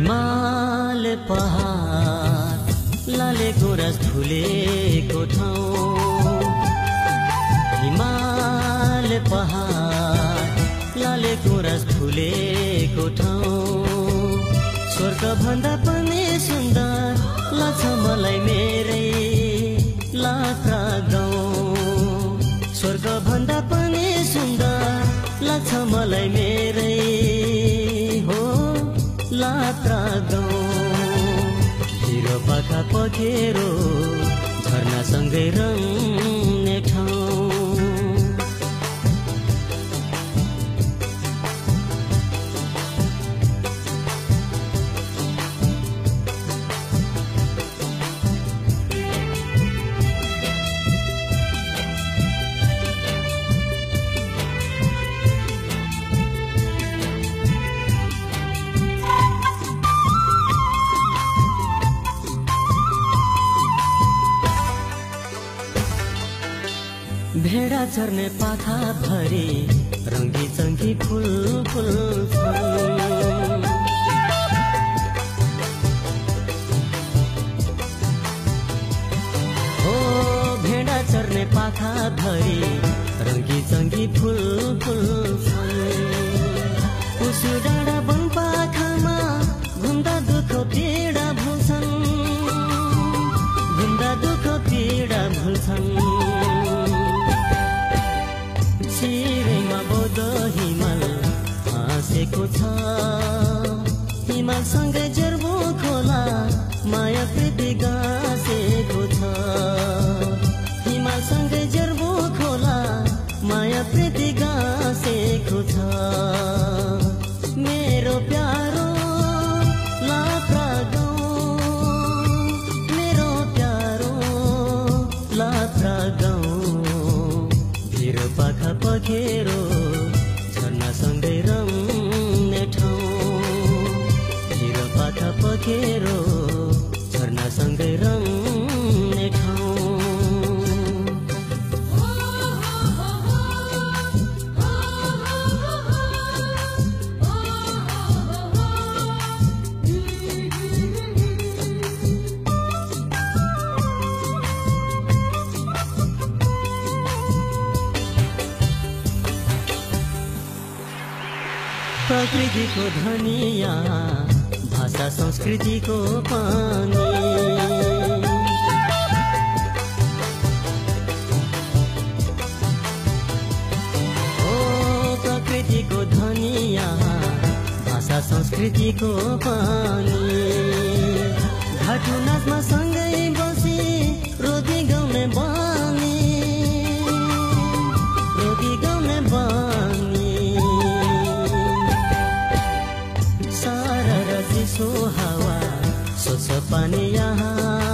हिमाल पहाड लाले गुराँस फुलेको ठाउँ, हिमाल पहाड लाले गुराँस फुलेको ठाउँ। स्वर्ग भन्दा पनि सुन्दर लाग्छ मलाई मेरै लात्रा गाउँ। स्वर्ग भन्दा पनि सुन्दर लाग्छ मलाई मेरै हो लात्रा गाउँ। हिरो पाखा पखेरो झरनासँगै रङ्ने ठाउँ। भेडा चर्ने पाखा भरी रङ्गी चङ्गी फुल फुल छन्। हो भेडा चर्ने पाखा भरी रङ्गी चङ्गी फुल फुल छन्। उसु डाँडा वन पाखामा घुम्दा दुःख पीडा भुल्छन्, घुम्दा दुःख पीडा भुल्छन्। सिरैमा बौद्ध हिमाल हाँसेको छ, हिमालसँगै जर्बो खोला माया प्रीति गाँसेको छ। हिमालसँगै जर्बो खोला माया प्रीति गाँसेको छ। मेरो प्यारो लात्रा गाउँ, मेरो प्यारो लात्रा गाउँ। भिर पाखा पखेरो झरनासँगै रङ्ने ठाउँ। भिर पाखा पखेरो झरनासँगै रङ्ने ठाउँ। प्रकृतिको धनिया भाषा संस्कृतिको पानी। ओ प्रकृतिको धनिया भाषा संस्कृतिको पानी। घाटु नाचमा सँगै बसी रोदी गाउने बानी, रोदी गाउने बानी। सो हावा स्वच्छ पानी यहाँ